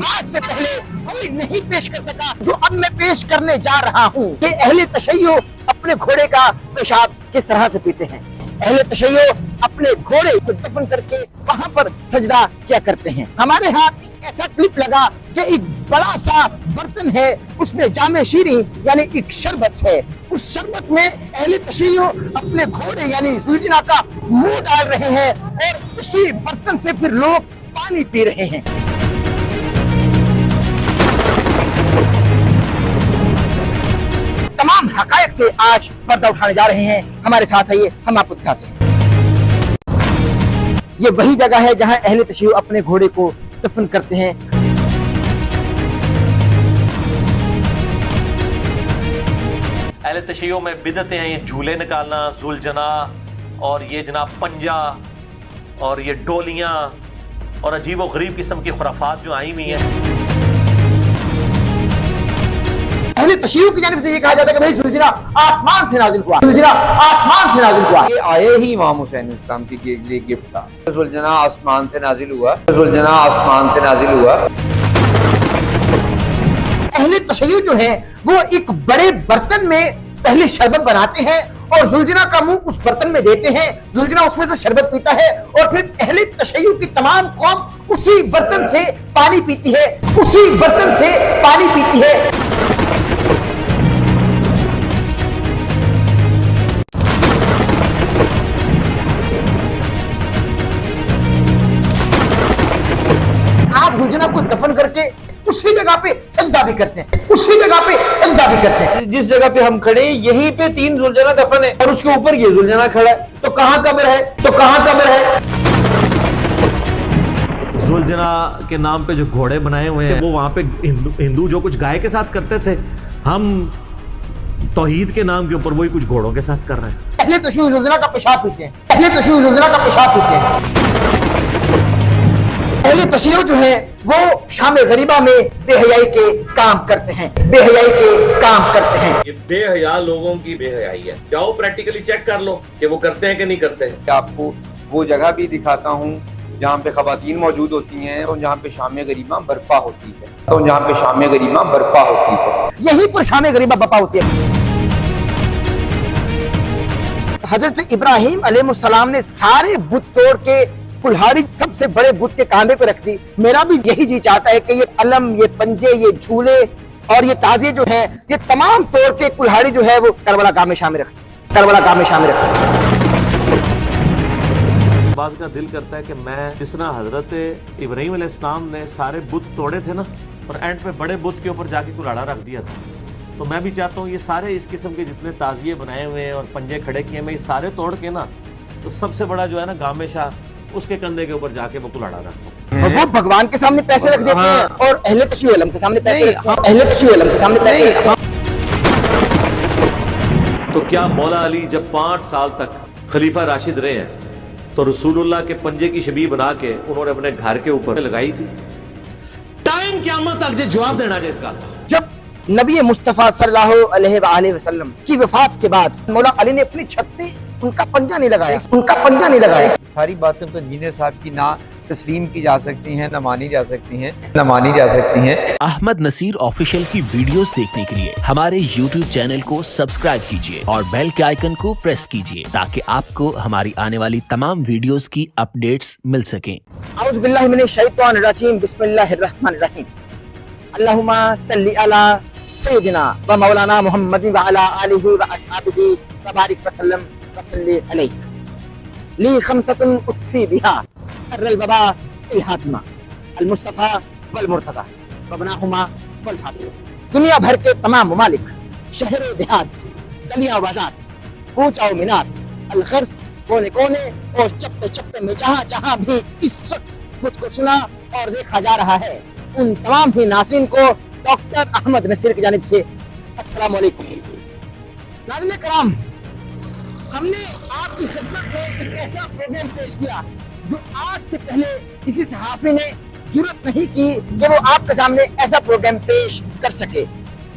آج سے پہلے کوئی نہیں پیش کر سکا جو اب میں پیش کرنے جا رہا ہوں کہ اہل تشیع اپنے گھوڑے کا پیشاب کس طرح سے پیتے ہیں۔ اہل تشیع اپنے گھوڑے کو دفن کر کے وہاں پر سجدہ کیا کرتے ہیں۔ ہمارے ہاتھ ایسا کلپ لگا کہ ایک بڑا سا برتن ہے، اس میں جامع شیریں یعنی ایک شربت ہے، اس شربت میں اہل تشیع اپنے گھوڑے یعنی زلجنا کا منہ ڈال رہے ہیں اور اسی برتن سے پھر لوگ پانی پی رہے ہیں۔ تمام حقائق سے آج پردہ اٹھانے جا رہے ہیں، ہمارے ساتھ آئیے ہم آپ کو دکھاتے ہیں۔ یہ وہی جگہ ہے جہاں اہل تشیع اپنے گھوڑے کو دفن کرتے ہیں۔ اہل تشیع میں بدعتیں ہیں، یہ جھولے نکالنا، زلجنا اور یہ جناب پنجا اور یہ ڈولیاں اور عجیب و غریب قسم کی خرافات جو آئی ہوئی ہیں۔ اہل تشیع کی جانب سے یہ کہا جاتا ہے کہ بھائی زلجنا آسمان سے نازل ہوا، زلجنا آسمان سے نازل ہوا۔ یہ آئے ہی امام حسین اسلام کی لیے گفٹ تھا۔ زلجنا آسمان سے نازل ہوا، زلجنا آسمان سے نازل ہوا۔ اہل تشیع جو ہے وہ ایک بڑے برتن میں پہلے شربت بناتے ہیں اور زلجنا کا منہ اس برتن میں دیتے ہیں، زلجنا اس میں سے شربت پیتا ہے اور پھر اہل تشیع کی تمام قوم اسی برتن سے پانی پیتی ہے، اسی برتن سے پانی پیتی ہے۔ آپ زلجنا کو دفن کر کے اسی جگہ پہ سجدہ بھی کرتے ہیں، اسی جگہ پہ سجدہ بھی کرتے ہیں۔ جس جگہ پہ ہم کھڑے ہیں یہیں پہ 3 زلجنا دفن ہے اور اس کے اوپر یہ زلجنا کھڑا ہے، تو کہاں قبر ہے؟ تو کہاں قبر ہے؟ زلجنا کے نام پہ جو گھوڑے بنائے ہوئے ہیں وہ وہاں پہ ہندو جو کچھ گائے کے ساتھ کرتے تھے، ہم توحید کے نام کے اوپر وہی کچھ گھوڑوں کے ساتھ کر رہے ہیں۔ اہل تشیع زلجنا کا پیشاب پیتے ہیں، اہل تشیع زلجنا کا پیشاب پیتے ہیں۔ اہل تشیع جو ہے وہ شام غریبہ میں بے حیائی کے کام کرتے ہیں، بے حیائی کے کام کرتے ہیں۔ یہ بے حیا لوگوں کی بے حیائی ہے، جاؤ پریکٹیکلی چیک کر لو کہ وہ کرتے ہیں کہ نہیں کرتے ہیں۔ آپ کو وہ جگہ بھی دکھاتا ہوں جہاں پہ خواتین موجود ہوتی ہیں اور جہاں پہ شام غریبہ برپا ہوتی ہے، اور جہاں پہ شام غریبہ برپا ہوتی ہے، یہی پر شام غریبہ برپا ہوتی ہے۔ حضرت ابراہیم علیہ السلام نے سارے بت توڑ کے کلہاڑی سب سے بڑے بت کے کاندھے پہ رکھ دی۔ میرا بھی یہی جی چاہتا ہے کہ یہ علم، یہ پنجے، یہ جھولے اور یہ تازیے جو ہیں یہ تمام توڑ کے کلہاڑی جو ہے وہ کربلا گاہ میں شامل رکھتے، کربلا گاہ میں شامل رکھتے۔ بعض کا دل کرتا ہے کہ میں جس طرح حضرت ابراہیم علیہ السلام نے سارے بت توڑے تھے نا اور اینڈ پہ بڑے بت کے اوپر جا کے کلاڑا رکھ دیا تھا، تو میں بھی چاہتا ہوں یہ سارے اس قسم کے جتنے تازیے بنائے ہوئے ہیں اور پنجے کھڑے کیے میں یہ سارے توڑ کے نا تو سب سے بڑا جو ہے نا گامے شاہ اس کے کندھے کے اوپر جا کے وہ کلاڑا رکھتا ہوں۔ وہ بھگوان کے سامنے پیسے رکھ دیتے ہیں اور اہل تشیع علم کے سامنے پیسے رکھتے ہیں، اہل تشیع علم کے سامنے پیسے رکھتے ہیں۔ تو کیا مولا علی جب 5 سال تک خلیفہ راشد رہے ہیں تو رسول اللہ کے پنجے کی شبیہ بنا کے انہوں نے اپنے گھر کے اوپر لگائی تھی؟ ٹائم قیامت تک جواب دینا ہے اس کا۔ جب نبی مصطفیٰ صلی اللہ علیہ وآلہ وسلم کی وفات کے بعد مولا علی نے اپنی چھت پہ ان کا پنجہ نہیں لگایا، ان کا پنجہ نہیں لگایا۔ ساری باتیں تو انجینئر صاحب کی نہ تسلیم کی جا سکتی ہیں، نہ مانی جا سکتی ہیں، نہ مانی جا سکتی ہیں۔ احمد نصیر آفیشیل کی ویڈیوز دیکھنے کے لیے ہمارے یوٹیوب چینل کو سبسکرائب کیجیے اور بیل کے آئیکن کو پریس کیجیے تاکہ آپ کو ہماری آنے والی تمام ویڈیوز کی اپڈیٹس مل سکیں۔ اعوذ باللہ من الشیطان الرجیم، بسم اللہ الرحمن الرحیم۔ اللہم صلی علی سیدنا و مولانا محمد وعلی آلہ و اصحابہ وبارک وسلم وصلی علیہ۔ لی خمسۃ اطفی بہا حر الوباء الحاتمہ المصطفیٰ والمرتضیٰ وابناہما والفاطمہ۔ دنیا بھر کے تمام ممالک، شہر و دیہات، گلیاں بازار، کوچہ و مینار، الخرس، کونے کونے اور چپے چپے میں جہاں جہاں بھی اس وقت مجھ کو سنا اور دیکھا جا رہا ہے، ان تمام ہی ناظرین کو ڈاکٹر احمد نصیر کی جانب سے السلام علیکم۔ ناظرین کرام، ہم نے آپ کی خدمت میں ایک ایسا پروگرام پیش کیا جو آج سے پہلے کسی صحافی نے جرأت نہیں کی کہ وہ آپ کے سامنے ایسا پروگرام پیش کر سکے۔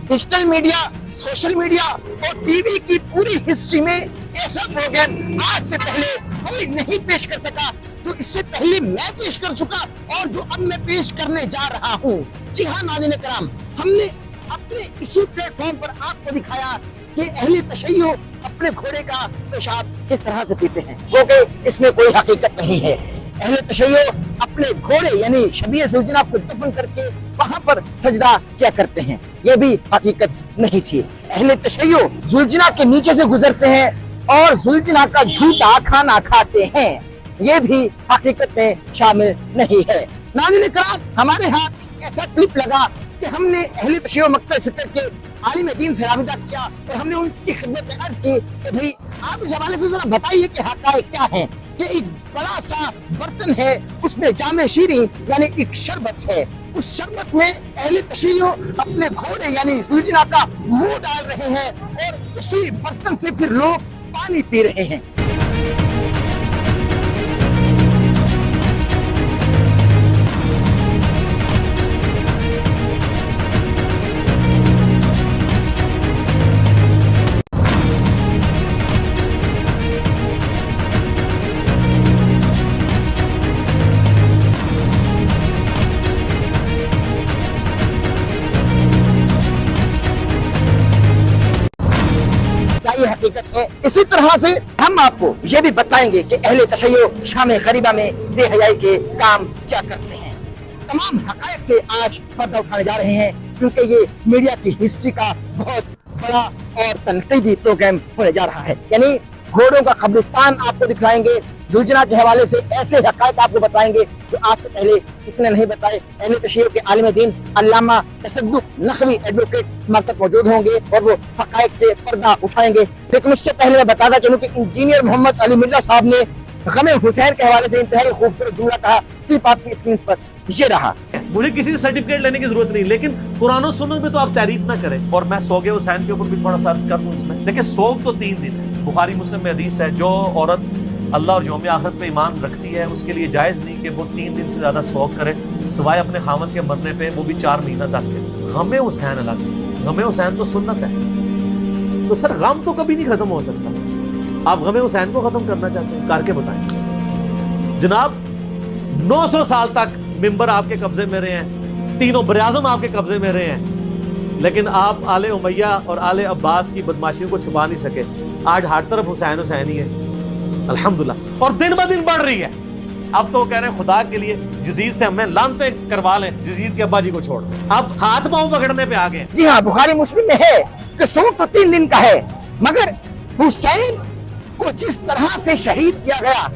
ڈیجیٹل میڈیا، سوشل میڈیا اور ٹی وی کی پوری ہسٹری میں ایسا پروگرام آج سے پہلے کوئی نہیں پیش کر سکا جو اس سے پہلے میں پیش کر چکا اور جو اب میں پیش کرنے جا رہا ہوں۔ جی ہاں ناظرین کرام، ہم نے اپنے اسی پلیٹ فارم پر آپ کو دکھایا کہ اہل تشیع اپنے گھوڑے کا پیشاب کس طرح سے پیتے ہیں، کیونکہ اس میں کوئی حقیقت نہیں ہے۔ اہل تشیع اپنے گھوڑے یعنی شبیہ ذوالجناح کو دفن کر کے وہاں پر سجدہ کیا کرتے ہیں، یہ بھی حقیقت نہیں تھی۔ اہل تشیع ذوالجناح کے نیچے سے گزرتے ہیں اور ذوالجناح کا جھوٹا کھانا کھاتے ہیں، یہ بھی حقیقت میں شامل نہیں ہے۔ ناظرین کرام، ہمارے ہاتھ ایسا کلپ لگا کہ ہم نے اہل تشیع و مکتب فکر کے عالم دین سے رابطہ کیا اور ہم نے ان کی خدمت میں عرض کی کہ بھئی آپ اس حوالے سے ذرا بتائیے کہ حقائق کیا ہیں۔ کہ ایک بڑا سا برتن ہے، اس میں جام شیریں یعنی ایک شربت ہے، اس شربت میں اہل تشیع اپنے گھوڑے یعنی ذوالجناح کا منہ ڈال رہے ہیں اور اسی برتن سے پھر لوگ پانی پی رہے ہیں۔ یہ حقیقت ہے۔ اسی طرح سے ہم آپ کو یہ بھی بتائیں گے کہ اہل تشیع شام غریبہ میں بے حیائی کے کام کیا کرتے ہیں۔ تمام حقائق سے آج پردہ اٹھانے جا رہے ہیں کیونکہ یہ میڈیا کی ہسٹری کا بہت بڑا اور تنقیدی پروگرام ہونے جا رہا ہے۔ یعنی گھوڑوں کا قبرستان آپ کو دکھلائیں گے، ذوالجناح کے حوالے سے ایسے حقائق آپ کو بتائیں گے جو آج سے پہلے کسی نے نہیں بتائے۔ اہل تشیع کے عالم دین علامہ تصدق نقوی ایڈوکیٹ ہمارے ساتھ موجود ہوں گے اور وہ حقائق سے پردہ اٹھائیں گے۔ لیکن اس سے پہلے میں بتاتا چلوں کہ انجینئر محمد علی مرزا صاحب نے غم حسین کے حوالے سے انتہائی خوبصورت جملہ کہا، کلپ آپ کی اسکرین پر یہ رہا۔ مجھے کسی سے سرٹیفکیٹ لینے کی ضرورت نہیں، لیکن قرآن و سنت میں تو آپ تعریف نہ کریں۔ اور میں سوگ حسین کے اوپر بھی تھوڑا سا عرض کر دوں۔ اس میں دیکھیں سوگ تو 3 دن ہے، بخاری مسلم میں حدیث ہے، جو عورت اللہ اور یوم آخرت پہ ایمان رکھتی ہے اس کے لیے جائز نہیں کہ وہ 3 دن سے زیادہ سوگ کرے سوائے اپنے خامن کے مرنے پہ، وہ بھی 4 مہینہ 10 دن۔ غم حسین الگ چیز ہے، غم حسین تو سنت ہے، تو سر غم تو کبھی نہیں ختم ہو سکتا۔ آپ غم حسین کو ختم کرنا چاہتے ہیں، کر کے بتائیں۔ جناب 900 سال تک ممبر آپ کے قبضے میں رہے ہیں، تینوں براعظم آپ کے قبضے میں رہے ہیں، لیکن آپ آل امیہ اور آل عباس کی بدماشیوں کو چھپا نہیں سکے۔ آج ہر طرف حسین حسین ہی ہے الحمدللہ، اور دن بہ دن بڑھ رہی ہے۔ اب تو کہہ رہے ہیں خدا کے لیے یزید سے ہمیں لعنتیں کروا لیں، یزید کے ابا جی کو چھوڑ دیں، اب ہاتھ پاؤں پکڑنے پہ آ گئے۔ جی ہاں، بخاری مسلم میں ہے کہ سوگ تو 3 دن کا ہے، مگر حسین کو جس طرح سے شہید کیا گیا،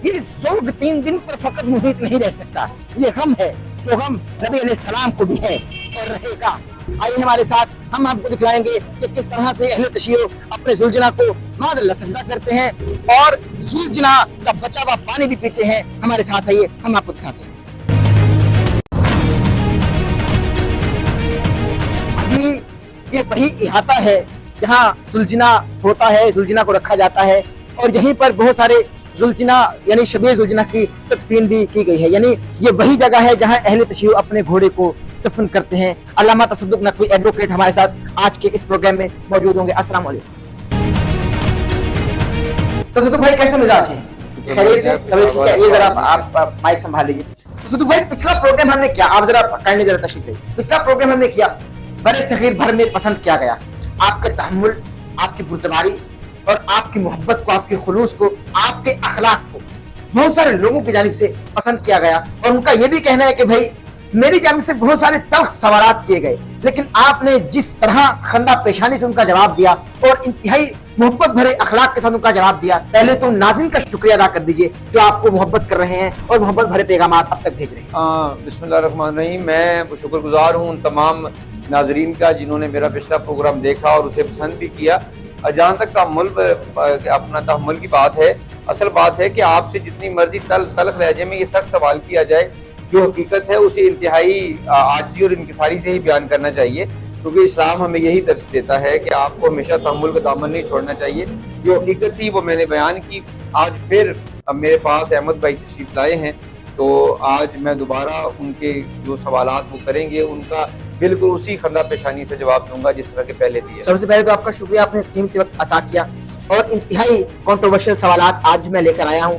یہ سوگ 3 دن پر فقط محیط نہیں رہ سکتا، یہ غم ہے جو غم نبی علیہ السلام کو بھی ہے اور رہے گا۔ آئیے ہمارے ساتھ، ہم آپ کو دکھلائیں گے کہ کس طرح سے اہل تشیع اپنے ذوالجناح کو معاذ اللہ سجدہ کرتے ہیں اور ذوالجناح کا بچا ہوا پانی بھی پیتے ہیں۔ ہمارے ساتھ آئیے، ہم آپ کو دکھاتے ہیں۔ ابھی یہ وہی احاطہ ہے جہاں ذوالجناح ہوتا ہے، ذوالجناح کو رکھا جاتا ہے، اور یہیں پر بہت سارے ذوالجناح یعنی شبیہ ذوالجناح کی تدفین بھی کی گئی ہے۔ یعنی یہ وہی جگہ ہے جہاں اہل تشیع اپنے گھوڑے کو دفن کرتے ہیں۔ علامہ تصدق نقوی ایڈوکیٹ ہمارے ساتھ آج کے اس پروگرام میں موجود ہوں گے۔ السلام علیکم تصدق بھائی، کیسے مزاج ہے؟ خیریت سے؟ ٹھیک ہے، یہ ذرا آپ مائک سنبھال لیجیے۔ تصدق بھائی، پچھلا پروگرام ہم نے کیا، آپ ذرا کائنڈلی ذرا تشریف لائیے۔ پچھلا پروگرام ہم نے کیا، برے صغیر بھر میں پسند کیا گیا آپ کے تحمل، آپ کی پرتباری اور آپ کی محبت کو، آپ کے خلوص کو، آپ کے اخلاق کو بہت سارے لوگوں کی جانب سے پسند کیا گیا، اور ان کا یہ بھی کہنا ہے کہ بھائی میری جانب سے بہت سارے تلخ سوالات کیے گئے، لیکن آپ نے جس طرح خندہ پیشانی سے ان کا جواب دیا اور انتہائی محبت بھرے اخلاق کے ساتھ ان کا جواب دیا، پہلے تو ناظرین کا شکریہ ادا کر دیجئے جو آپ کو محبت کر رہے ہیں اور محبت بھرے پیغامات اب تک بھیج رہے ہیں۔ بسم اللہ الرحمن الرحیم۔ میں شکر گزار ہوں ان تمام ناظرین کا جنہوں نے میرا پچھلا پروگرام دیکھا اور اسے پسند بھی کیا۔ جہاں تک تحمل کی بات ہے، اصل بات ہے کہ آپ سے جتنی مرضی تلخ لہجے میں یہ سخت سوال کیا جائے، جو حقیقت ہے اسے انتہائی عاجزی اور انکساری سے ہی بیان کرنا چاہیے، کیونکہ اسلام ہمیں یہی درس دیتا ہے کہ آپ کو ہمیشہ تحمل کا دامن نہیں چھوڑنا چاہیے۔ جو حقیقت تھی وہ میں نے بیان کی۔ آج پھر میرے پاس احمد بھائی تشریف لائے ہیں، تو آج میں دوبارہ ان کے جو سوالات وہ کریں گے ان کا بالکل اسی خندہ پیشانی سے جواب دوں گا جس طرح کے پہلے دیے۔ سب سے پہلے تو آپ کا شکریہ، آپ نے قیمتی وقت عطا کیا اور انتہائی کنٹروورشل سوالات آج میں لے کر آیا ہوں۔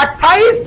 28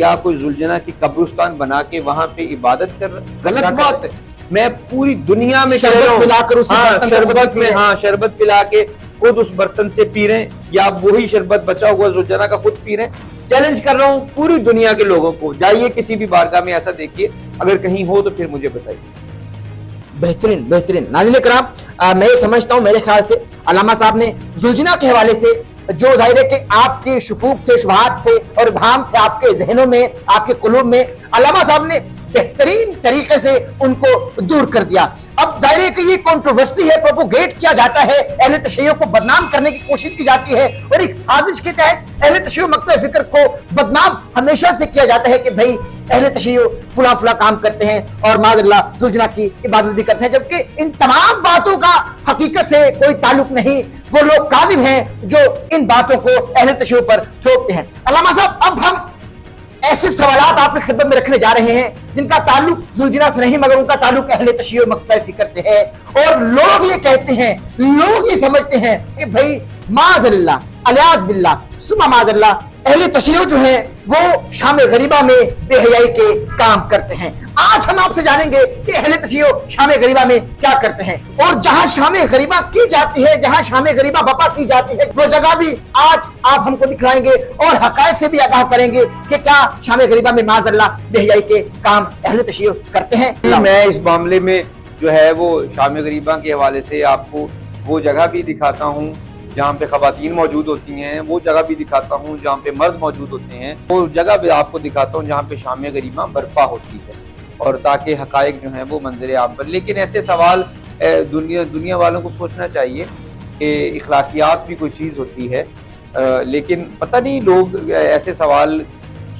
کیا کوئی زلجنا کی قبرستان بنا کے وہاں پہ عبادت کر غلط بات ہے۔ میں پوری دنیا میں شربت کہہ رہا ہوں، پلا کر اسے ہاں برتن کو شربت خود پی میں، لیں۔ ہاں شربت پلا کے خود اس برتن سے پی رہے ہیں، یا وہی شربت بچا ہوا زلجنا کا خود پی رہے ہیں۔ چیلنج کر رہا ہوں پوری دنیا کے لوگوں کو، جائیے کسی بھی بارگاہ میں ایسا دیکھیے، اگر کہیں ہو تو پھر مجھے بتائیے۔ بہترین بہترین ناظرین کرام، میں یہ سمجھتا ہوں میرے خیال سے علامہ صاحب نے زلجنا کے حوالے سے جو ظاہر ہے کہ آپ کے شکوک تھے، شبہات تھے اور ابہام تھے آپ کے ذہنوں میں، آپ کے قلوب میں، علامہ صاحب نے بہترین طریقے سے ان کو دور کر دیا۔ اب ظاہر ہے کہ یہ کنٹروورسی ہے، پروپوگیٹ کیا جاتا ہے، اہل تشیع کو بدنام کرنے کی کوشش کی جاتی ہے، اور ایک سازش کے تحت اہل تشیع مکتب فکر کو بدنام ہمیشہ سے کیا جاتا ہے کہ بھائی اہل تشیع فلاں فلاں کام کرتے ہیں اور معاذ اللہ زلجنا کی عبادت بھی کرتے ہیں، جبکہ ان تمام باتوں کا حقیقت سے کوئی تعلق نہیں۔ وہ لوگ کاذب ہیں جو ان باتوں کو اہل تشیع پر تھوپتے ہیں۔ علامہ صاحب، اب ہم ایسے سوالات آپ کی خدمت میں رکھنے جا رہے ہیں جن کا تعلق زلجنا سے نہیں مگر ان کا تعلق اہل تشیع مکتب فکر سے ہے، اور لوگ یہ کہتے ہیں، لوگ یہ سمجھتے ہیں کہ بھائی معاذ اللہ، الیاذ باللہ ثم معاذ اللہ، اہل تشیع جو ہیں وہ شام غریبہ میں بے حیائی کے کام کرتے ہیں۔ آج ہم آپ سے جانیں گے کہ اہل تشیع شام غریبہ میں کیا کرتے ہیں، اور جہاں شام غریبہ کی جاتی ہے، جہاں شام غریبہ بپا کی جاتی ہے، وہ جگہ بھی آج آپ ہم کو دکھلائیں گے اور حقائق سے بھی آگاہ کریں گے کہ کیا شام غریبہ میں معاذ اللہ بے حیائی کے کام اہل تشیع کرتے ہیں۔ میں اس معاملے میں جو ہے وہ شام غریبہ کے حوالے سے آپ کو وہ جگہ بھی دکھاتا ہوں جہاں پہ خواتین موجود ہوتی ہیں، وہ جگہ بھی دکھاتا ہوں جہاں پہ مرد موجود ہوتے ہیں، وہ جگہ بھی آپ کو دکھاتا ہوں جہاں پہ شام غریبہ برپا ہوتی ہے، اور تاکہ حقائق جو ہیں وہ منظر عام پر۔ لیکن ایسے سوال دنیا والوں کو سوچنا چاہیے کہ اخلاقیات بھی کوئی چیز ہوتی ہے، لیکن پتہ نہیں لوگ ایسے سوال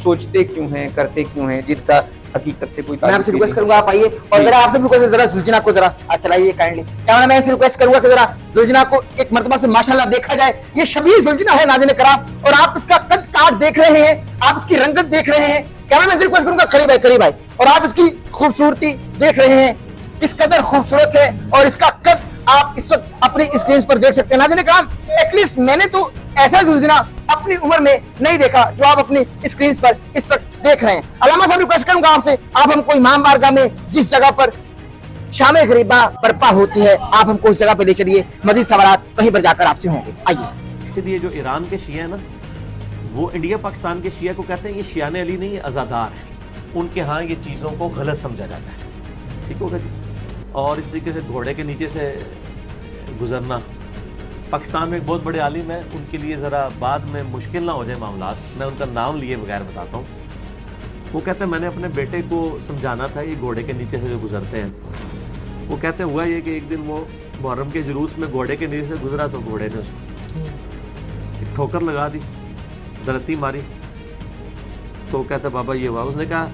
سوچتے کیوں ہیں، کرتے کیوں ہیں، جن کا حقیقت سے کوئی میں آپ تعلق سے نہیں۔ ریکویسٹ کروں گا آپ آئیے اور ذرا آپ سے ریکویسٹ ہے ذرا زلجنا کو ذرا چلائیے کائنڈلی۔ کیمرہ مین سے ریکویسٹ کروں گا کہ ذرا زلجنا کو ایک مرتبہ سے ماشاءاللہ دیکھا جائے۔ یہ شبیہ زلجنا ہے ناظرین کرام، اور آپ اس کا قد کاٹ دیکھ رہے ہیں، آپ اس کی رنگت دیکھ رہے ہیں۔ کیمرہ مین سے ریکویسٹ کروں گا قریب آئے، اور آپ اس کی خوبصورتی دیکھ رہے ہیں، کس قدر خوبصورت ہے، اور اس کا قد آپ اس وقت اپنی اسکرین پر دیکھ سکتے ہیں۔ ناظرین کرام، ایٹ لیسٹ میں نے تو ایسا زلجنا اپنی عمر میں نہیں دیکھا جو آپ اپنی اسکرین پر اس وقت دیکھ رہے ہیں۔ علامہ صاحب ریکویسٹ کروں گا آپ سے، آپ ہم کو امام بارگاہ میں جس جگہ پر شام غریبہ برپا ہوتی ہے آپ ہم کو اس جگہ پہ لے چلیے، مزید سوالات وہیں پر جا کر آپ سے ہوں گے۔ آئیے۔ اس لیے جو ایران کے شیعہ ہیں نا، وہ انڈیا پاکستان کے شیعہ کو کہتے ہیں یہ شیعان علی نہیں، یہ ازادار ہیں۔ ان کے ہاں یہ چیزوں کو غلط سمجھا جاتا ہے، ٹھیک ہوگا جی۔ اور اس طریقے سے گھوڑے کے نیچے سے گزرنا، پاکستان میں ایک بہت بڑے عالم ہیں، ان کے لیے ذرا بعد میں مشکل نہ ہو جائے معاملات، میں ان کا نام لیے بغیر بتاتا ہوں۔ وہ کہتے ہیں میں نے اپنے بیٹے کو سمجھانا تھا یہ گھوڑے کے نیچے سے جو گزرتے ہیں، وہ کہتے ہیں ہوا یہ کہ ایک دن وہ محرم کے جلوس میں گھوڑے کے نیچے سے گزرا تو گھوڑے نے اس کو ایک ٹھوکر لگا دی، درتی ماری، تو کہتا بابا یہ ہوا۔ اس نے کہا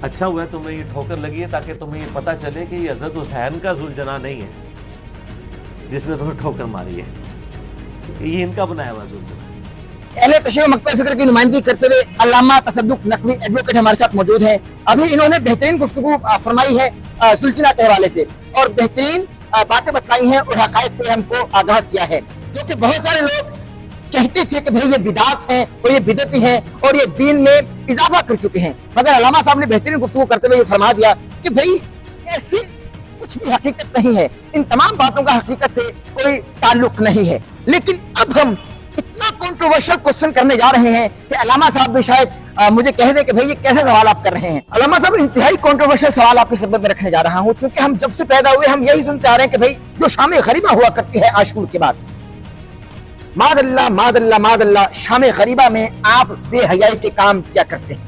اچھا ہوا تمہیں یہ ٹھوکر لگی ہے تاکہ تمہیں یہ پتہ چلے کہ یہ حضرت حسین کا زلجنا نہیں ہے جس نے تمہیں ٹھوکر ماری ہے، یہ ان کا بنایا ہوا زلجنا۔ اہل تشیع مکتب فکر کی نمائندگی کرتے ہوئے علامہ تصدق نقوی ایڈوکیٹ ہمارے ساتھ موجود ہیں۔ ابھی انہوں نے بہترین گفتگو فرمائی ہے زلجنا کے حوالے سے، اور بہترین باتیں بتلائی ہیں اور حقائق سے ہم کو آگاہ کیا ہے، جو کہ بہت سارے لوگ کہتے تھے کہ بھئی یہ بدعات ہیں اور یہ بدعتی ہیں اور یہ دین میں اضافہ کر چکے ہیں، مگر علامہ صاحب نے بہترین گفتگو کرتے ہوئے یہ فرما دیا کہ بھئی ایسی کچھ بھی حقیقت نہیں ہے، ان تمام باتوں کا حقیقت سے کوئی تعلق نہیں ہے۔ لیکن اب ہم اتنا کنٹروورشل کوسچن کرنے جا رہے ہیں کہ علامہ صاحب بھی شاید مجھے کہہ دیں کہ بھئی یہ کیسے سوال آپ کر رہے ہیں۔ علامہ صاحب انتہائی کنٹروورشل سوال آپ کی خدمت میں رکھنے جا رہا ہوں، چونکہ ہم جب سے پیدا ہوئے ہم یہی سنتے آ رہے ہیں کہ بھئی جو شام غریبہ ہوا کرتی ہے عاشور کے بعد، معاذ اللہ معاذ اللہ معاذ اللہ، شام غریبہ میں آپ بے حیائی کے کام کیا کرتے ہیں،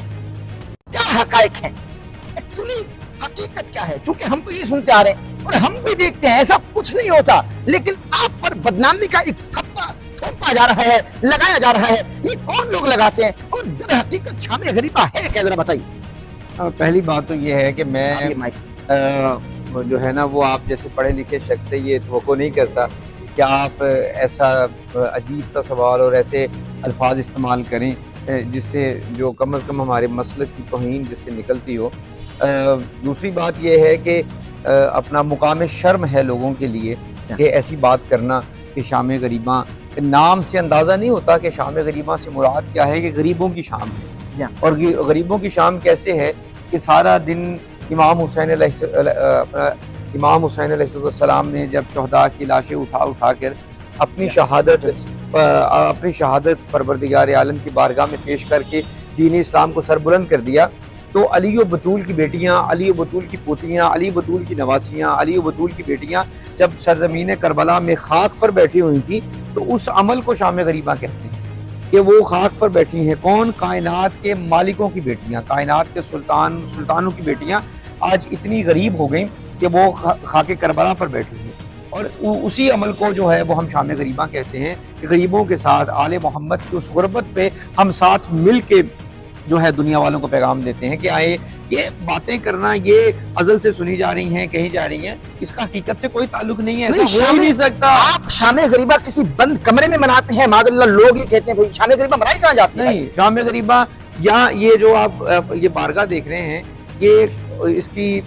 کیا حقائق ہیں، ایکچولی حقیقت کیا ہے؟ چونکہ ہم تو یہ سنتے آ رہے ہیں اور ہم بھی دیکھتے ہیں ایسا کچھ نہیں ہوتا، لیکن آپ پر بدنامی کا ایک کپا تھوپا جا رہا ہے، لگایا جا رہا ہے، یہ کون لوگ لگاتے ہیں اور در حقیقت شام غریبہ ہے کیا؟ ذرا بتائیے۔ پہلی بات تو یہ ہے کہ میں جو ہے نا وہ آپ جیسے پڑھے لکھے شخص سے یہ توقع نہیں کرتا کہ آپ ایسا عجیب سا سوال اور ایسے الفاظ استعمال کریں جس سے جو کم از کم ہمارے مسلک کی توہین جس سے نکلتی ہو۔ دوسری بات یہ ہے کہ اپنا مقام شرم ہے لوگوں کے لیے کہ ایسی بات کرنا کہ شام غریبہ، نام سے اندازہ نہیں ہوتا کہ شام غریبہ سے مراد کیا ہے، کہ غریبوں کی شام ہے۔ جی اور غریبوں کی شام کیسے ہے کہ سارا دن امام حسین علیہ السلام نے جب شہداء کی لاشیں اٹھا کر اپنی شہادت پروردگار عالم کی بارگاہ میں پیش کر کے دین اسلام کو سربلند کر دیا، تو علی و بطول کی بیٹیاں، علی و بطول کی پوتیاں، علی و بطول کی نواسیاں، علی و بطول کی بیٹیاں جب سرزمین کربلا میں خاک پر بیٹھی ہوئی تھی تو اس عمل کو شام غریبہ کہتے ہیں کہ وہ خاک پر بیٹھی ہیں۔ کون؟ کائنات کے مالکوں کی بیٹیاں، کائنات کے سلطانوں کی بیٹیاں آج اتنی غریب ہو گئیں کہ وہ خاک کربلا پر بیٹھی ہیں، اور اسی عمل کو جو ہے وہ ہم شام غریبہ کہتے ہیں کہ غریبوں کے ساتھ آل محمد کی اس غربت پہ ہم ساتھ مل کے جو ہے دنیا والوں کو پیغام دیتے ہیں کہ آئے، یہ باتیں کرنا یہ ازل سے سنی جا رہی ہیں، کہی جا رہی ہیں، اس کا حقیقت سے کوئی تعلق نہیں ہے، ایسا ہو ہی نہیں سکتا۔ آپ شام غریبہ کسی بند کمرے میں مناتے ہیں، معاذ اللہ لوگ یہ کہتے ہیں بھائی شام غریبہ منائی کہاں جاتی ہے؟ نہیں، شام غریبہ یہاں یہ جو آپ یہ بارگاہ دیکھ رہے ہیں، یہ اس کی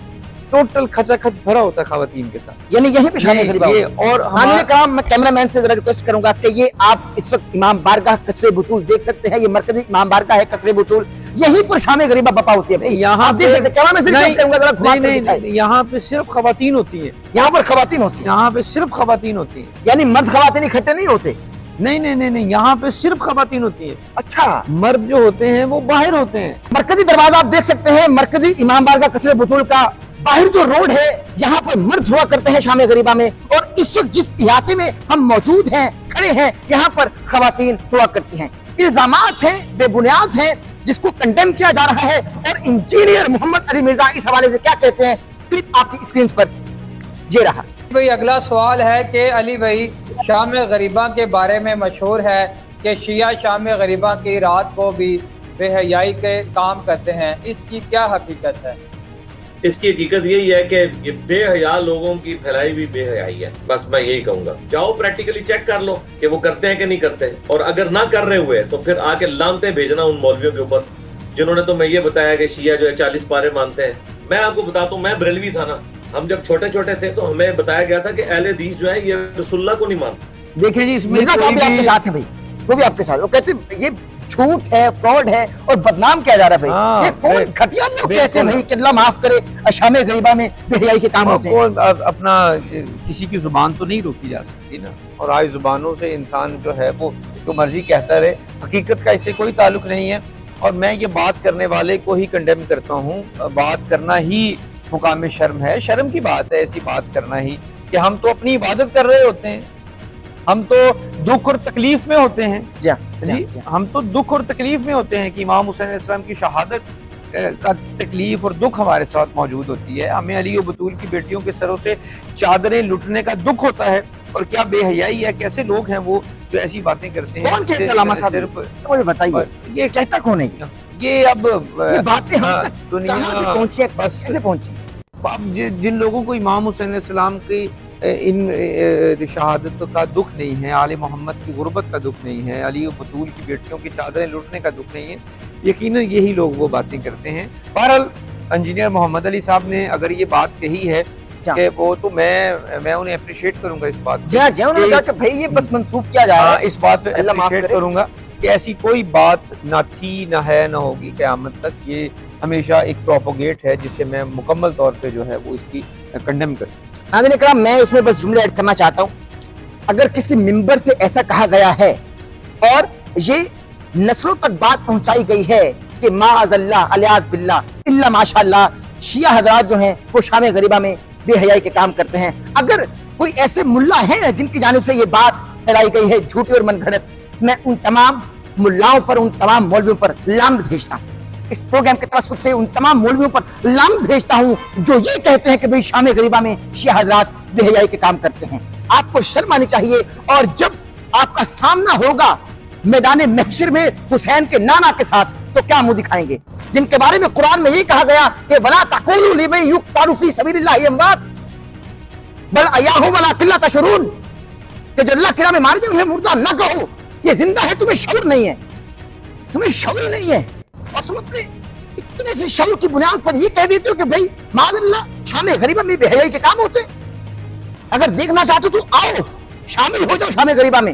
ٹوٹل کھچا کھچ بھرا ہوتا ہے خواتین کے ساتھ، یعنی یہیں پہ شام غریبہ ہوتا ہے۔ اور حاضرین کرام، میں کیمرہ مین سے ذرا ریکویسٹ کروں گا کہ یہ آپ اس وقت امام بارگاہ قصر بطول دیکھ سکتے ہیں، یہ مرکزی امام بارگاہ ہے قصر بطول، یہیں پر شام غریبہ بپا ہوتی ہے۔ یہاں آپ دیکھ سکتے ہیں، کیمرہ مین سے ریکویسٹ کروں گا ذرا گھما کر دکھائیں۔ یہاں پہ صرف خواتین ہوتی ہیں، یہاں پر خواتین ہوتی ہیں، یہاں پہ صرف خواتین ہوتی ہیں، یعنی مرد خواتین اکٹھے نہیں ہوتے؟ نہیں، یہاں پہ صرف خواتین ہوتی ہیں، اچھا، مرد جو ہوتے ہیں وہ باہر ہوتے ہیں۔ مرکزی دروازہ آپ دیکھ سکتے ہیں، مرکزی امام بارگاہ قصر بطول کا باہر جو روڈ ہے، یہاں پر مرد ہوا کرتے ہیں شام غریبہ میں، اور اس وقت جس علاقے میں ہم موجود ہیں، کھڑے ہیں، یہاں پر خواتین ہوا کرتی ہیں۔ الزامات ہیں، بے بنیاد ہیں، جس کو کنڈیم کیا جا رہا ہے، اور انجینئر محمد علی مرزا اس حوالے سے کیا کہتے ہیں، کلپ آپ کی اسکرین پر یہ رہا۔ بھائی اگلا سوال ہے کہ علی بھائی شام غریبہ کے بارے میں مشہور ہے کہ شیعہ شام غریبہ کی رات کو بھی بے حیائی کے کام کرتے ہیں، اس کی کیا حقیقت ہے؟ اس کی حقیقت یہی ہے کہ یہ بے حیا لوگوں کی پھیلائی ہوئی بے حیائی ہے، بس میں یہی کہوں گا۔ جاؤ پریکٹیکلی چیک کر لو کہ وہ کرتے ہیں کہ نہیں کرتے، اور اگر نہ کر رہے ہوئے تو پھر آ کے لانتے بھیجنا ان مولویوں کے اوپر جنہوں نے تمہیں یہ بتایا کہ شیعہ جو ہے 40 پارے مانتے ہیں۔ میں آپ کو بتاتا ہوں، میں بریلوی تھا نا، ہم جب چھوٹے چھوٹے تھے تو ہمیں بتایا گیا تھا کہ اہل حدیث جو ہے یہ رسول اللہ کو نہیں مانتے۔ دیکھیں جی، اس میں مرزا صاحب بھی آپ کے ساتھ ہیں بھائی، وہ بھی آپ کے ساتھ، وہ کہتے ہیں یہ جھوٹ ہے، فراڈ ہے، اور بدنام کیا جا رہا ہے بھائی۔ یہ کون گھٹیا لوگ کہتے ہیں بھائی کہ اللہ معاف کرے شام غریبہ میں بے حیائی کے کام ہوتے ہیں؟ اپنا کسی کی زبان تو نہیں روکی جا سکتی نا، اور آج زبانوں سے انسان جو ہے وہ جو مرضی کہتا رہے، حقیقت کا اس سے کوئی تعلق نہیں ہے، اور میں یہ بات کرنے والے کو ہی کنڈیم کرتا ہوں۔ بات کرنا ہی مقام شرم ہے، شرم کی بات ہے ایسی بات کرنا ہی، کہ ہم تو اپنی عبادت کر رہے ہوتے ہیں، ہم تو دکھ اور تکلیف میں ہوتے ہیں، ہم تو دکھ اور تکلیف میں ہوتے ہیں کہ امام حسین علیہ السلام کی شہادت کا تکلیف اور دکھ ہمارے ساتھ موجود ہوتی ہے۔ ہمیں علی و بطول کی بیٹیوں کے سروں سے چادریں لٹنے کا دکھ ہوتا ہے، اور کیا بے حیائی ہے، کیسے لوگ ہیں وہ جو ایسی باتیں کرتے ہیں۔ کون کہتے ہیں علامہ صاحب؟ مجھے بتائیے، یہ کہتا کون ہے؟ یہ اب یہ باتیں ہم تک کہاں سے پہنچی ہیں، کیسے پہنچی؟ جن لوگوں کو امام حسین علیہ السلام کی ان شہادت کا دکھ نہیں ہے، آل محمد کی غربت کا دکھ نہیں ہے، علی و بطول کی بیٹیوں کی چادریں لوٹنے کا دکھ نہیں ہے، یقیناً یہی لوگ وہ باتیں کرتے ہیں۔ بہرحال انجینئر محمد علی صاحب نے اگر یہ بات کہی ہے کہ وہ تو میں انہیں اپریشیٹ کروں گا اس بات پہ، انہوں نے کہا کہ بھائی یہ بس منسوخ کیا جا رہا ہے، اس بات پہ اللہ معاف اپریشیٹ کرے۔ کروں گا کہ ایسی کوئی بات نہ تھی، نہ ہے، نہ ہوگی قیامت تک۔ یہ ہمیشہ ایک پروپوگیٹ ہے جسے میں مکمل طور پہ جو ہے وہ اس کی کنڈیم کروں۔ ناظرین اکرام، میں اس میں بس جملے ایڈ کرنا چاہتا ہوں۔ اگر کسی ممبر سے ایسا کہا گیا ہے اور یہ نسلوں تک بات پہنچائی گئی ہے کہ معاذ اللہ الیاذ باللہ الا ماشاء اللہ شیعہ حضرات جو ہیں وہ شام غریبہ میں بے حیائی کے کام کرتے ہیں، اگر کوئی ایسے ملا ہیں جن کی جانب سے یہ بات پھیلائی گئی ہے جھوٹی اور من گھڑت، میں ان تمام ملاؤں پر، ان تمام مولویوں پر لعنت بھیجتا ہوں۔ اس پروگرام کے توسط سے ان تمام مولویوں پر لعنت بھیجتا ہوں جو یہ کہتے ہیں کہ بھئی شام غریبہ میں شیعہ حضرات بے حیائی کے کام کرتے ہیں۔ آپ کو شرم آنی چاہیے، اور جب آپ کا سامنا ہوگا میدان محشر میں حسین کے نانا کے ساتھ تو کیا منہ دکھائیں گے، جن کے بارے میں قرآن میں یہ کہا گیا کہ وَلَا تَقُولُوا لِمَن يُقْتَلُ فِي سَبِيلِ اللَّهِ أَمْوَاتٌ بَلْ أَحْيَاءٌ وَلَٰكِن لَا تَشْعُرُونَ، کہ جو اللہ کے راہ میں مارے گئے انہیں مردہ نہ کہو، یہ زندہ ہے، تمہیں شعور نہیں ہے، تمہیں شعور نہیں ہے، اور تم اپنے اتنے سے شعور کی بنیاد پر یہ کہہ دیتے ہو کہ بھائی معاذ اللہ شام غریبہ میں بے حیائی کے کام ہوتے ہیں۔ اگر دیکھنا چاہتے ہو تو آؤ، شامل ہو جاؤ شام غریبہ میں،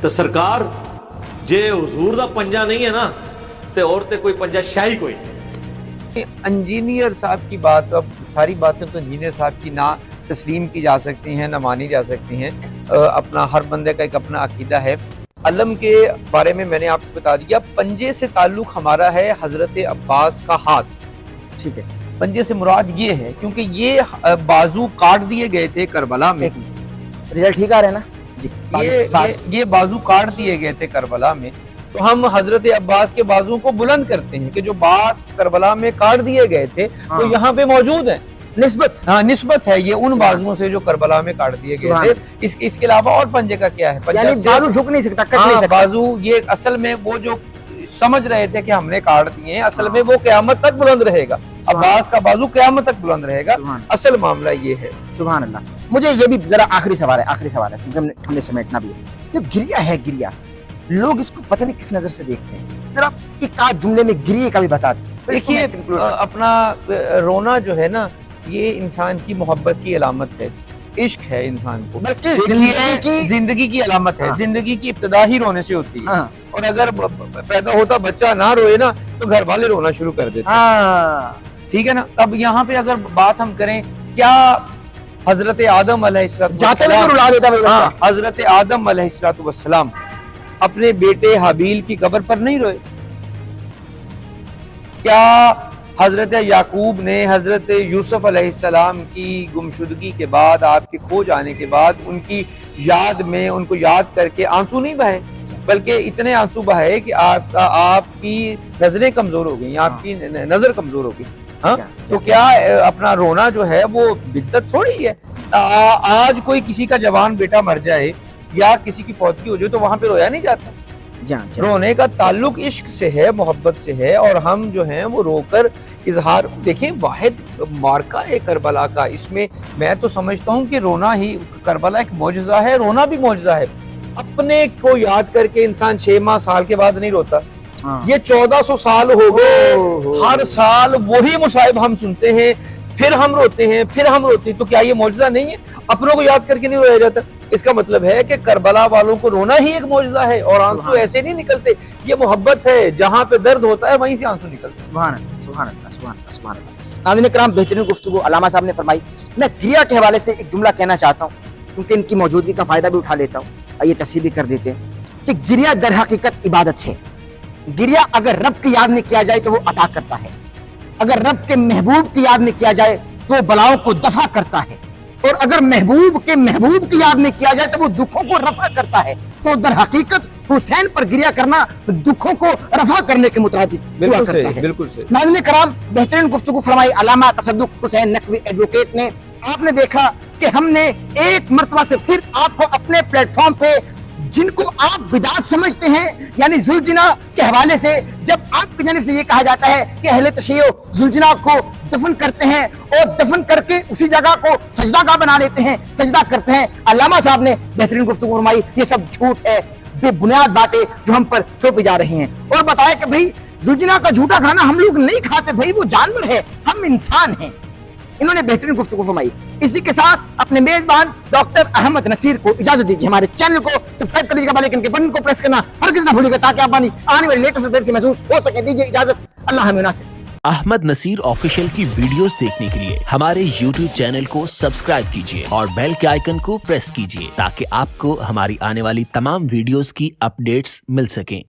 تے سرکار جے حضور دا پنجا نہیں ہے نا تے اور تے کوئی پنجا شاہی کوئی نہیں. انجینئر صاحب کی بات، اب ساری باتیں تو انجینئر صاحب کی نہ تسلیم کی جا سکتی ہیں نہ مانی جا سکتی ہیں. اپنا ہر بندے کا ایک اپنا عقیدہ ہے. علم کے بارے میں نے آپ کو بتا دیا، پنجے سے تعلق ہمارا ہے حضرت عباس کا ہاتھ. ٹھیک ہے، پنجے سے مراد یہ ہے کیونکہ یہ بازو کاٹ دیے گئے تھے کربلا میں. رزلٹ ٹھیک آ رہا ہے نا جی؟ یہ بازو کاٹ دیے گئے تھے کربلا میں، تو ہم حضرت عباس کے بازو کو بلند کرتے ہیں کہ جو بات کربلا میں کاٹ دیے گئے تھے وہ یہاں پہ موجود ہیں. نسبت، ہاں نسبت ہے یہ ان بازوؤں سے جو کربلا میں کاٹ دیے گئے تھے. اس کے علاوہ اور پنجے کا کیا ہے؟ یعنی بازو جھک نہیں سکتا، کٹ نہیں سکتا. بازو یہ اصل میں وہ جو سمجھ رہے تھے کہ ہم نے کاٹ دیے ہیں، اصل میں وہ قیامت تک بلند رہے گا. عباس کا بازو قیامت تک بلند رہے گا. اصل معاملہ یہ ہے. سبحان اللہ. مجھے یہ بھی ذرا آخری سوال ہے کیونکہ ہم نے سمیٹنا بھی ہے. یہ گریا ہے، گریا لوگ اس کو پتہ نہیں کس نظر سے دیکھتے ہیں. ذرا ایک آدھ جملے میں گریے کا بھی بتا دیں. دیکھیے اپنا رونا جو ہے نا یہ انسان کی محبت کی علامت ہے، عشق ہے انسان کو، بلکہ زندگی کی علامت ہے. زندگی کی ابتدا ہی رونے سے ہوتی ہے، اور اگر پیدا ہوتا بچہ نہ روئے نا تو گھر والے رونا شروع کر دیتے. ٹھیک ہے نا. اب یہاں پہ اگر بات ہم کریں، کیا حضرت آدم علیہ السلام حضرت آدم علیہ السلام اپنے بیٹے حابیل کی قبر پر نہیں روئے؟ کیا حضرت یعقوب نے حضرت یوسف علیہ السلام کی گمشدگی کے بعد، آپ کے کھو جانے کے بعد، ان کی یاد میں ان کو یاد کر کے آنسو نہیں بہائے، بلکہ اتنے آنسو بہائے کہ آپ کی نظریں کمزور ہو گئیں، آپ کی نظر کمزور ہو گئی. ہاں تو کیا اپنا رونا جو ہے وہ بدعت تھوڑی ہے؟ آج کوئی کسی کا جوان بیٹا مر جائے یا کسی کی فوتگی ہو جائے تو وہاں پہ رویا نہیں جاتا. رونے کا تعلق عشق سے ہے، محبت سے ہے، اور ہم جو ہیں وہ رو کر اظہار. دیکھیں واحد مارکہ ہے کربلا کا، اس میں میں تو سمجھتا ہوں کہ رونا ہی کربلا ایک معجزہ ہے، رونا بھی معجزہ ہے. اپنے کو یاد کر کے انسان 6 ماہ سال کے بعد نہیں روتا. یہ 1400 سال ہو گئے، ہر سال وہی مصائب ہم سنتے ہیں، پھر ہم روتے ہیں، پھر ہم روتے ہیں. تو کیا یہ معجزہ نہیں ہے؟ اپنوں کو یاد کر کے نہیں رویا جاتا. اس کا مطلب ہے کہ کربلا والوں کو رونا ہی ایک معجزہ ہے، اور آنسو ایسے نہیں نکلتے. یہ محبت ہے، جہاں پہ درد ہوتا ہے وہیں سے آنسو نکلتے. سبحان اللہ، سبحان اللہ، سبحان اللہ، سبحان اللہ. ناظرین کرام، بہترین گفتگو علامہ صاحب نے فرمائی. میں گریا کے حوالے سے ایک جملہ کہنا چاہتا ہوں کیونکہ ان کی موجودگی کا فائدہ بھی اٹھا لیتا ہوں. آئیے تصحیح بھی کر دیتے ہیں کہ گریا در حقیقت عبادت ہے. گریا اگر رب کی یاد میں کیا جائے تو وہ عطا کرتا ہے، اگر رب کے محبوب کی یاد میں کیا جائے تو بلاؤں کو دفع کرتا ہے، اور اگر محبوب کی یاد میں کیا جائے تو وہ دکھوں کو رفع کرتا ہے. تو در حقیقت حسین پر گریا کرنا دکھوں کو رفع کرنے کے مترادف ہوا کرتا ہے. بالکل صحیح. ناظرین کرام، بہترین گفتگو فرمائی علامہ تصدق حسین نقوی ایڈوکیٹ نے. آپ نے دیکھا کہ ہم نے ایک مرتبہ سے پھر آپ کو اپنے پلیٹ فارم پہ جن کو آپ بدعت سمجھتے ہیں، یعنی ذوالجنہ کے حوالے سے، جب آپ کی جانب سے یہ کہا جاتا ہے کہ اہل تشیع ذوالجنہ کو دفن کرتے ہیں اور دفن کر کے اسی جگہ کو سجدہ گاہ بنا لیتے ہیں، سجدہ کرتے ہیں، علامہ صاحب نے بہترین گفتگو فرمائی یہ سب جھوٹ ہے، بے بنیاد باتیں جو ہم پر تھوپی جا رہی ہیں، اور بتایا کہ بھائی ذوالجنہ کا جھوٹا کھانا ہم لوگ نہیں کھاتے، بھائی وہ جانور ہے، ہم انسان ہیں. انہوں نے بہترین گفتگو فرمائی. اسی کے ساتھ اپنے میزبان ڈاکٹر احمد نصیر کو اجازت دیجیے. ہمارے چینل کو سبسکرائب کر لیجیے گا، بیل آئیکن کے بٹن کو پریس کرنا ہرگز نہ بھولیے گا تاکہ آپ آنے والی لیٹسٹ اپڈیٹ سے محظوظ ہو سکے. دیجیے اجازت. اللہ ہمیں ناصر. احمد نصیر آفیشیل کی ویڈیوز دیکھنے کے لیے ہمارے یوٹیوب چینل کو سبسکرائب کیجیے اور بیل کے آئیکن کو پریس کیجیے تاکہ آپ کو ہماری آنے والی تمام ویڈیوز کی اپڈیٹس مل سکیں.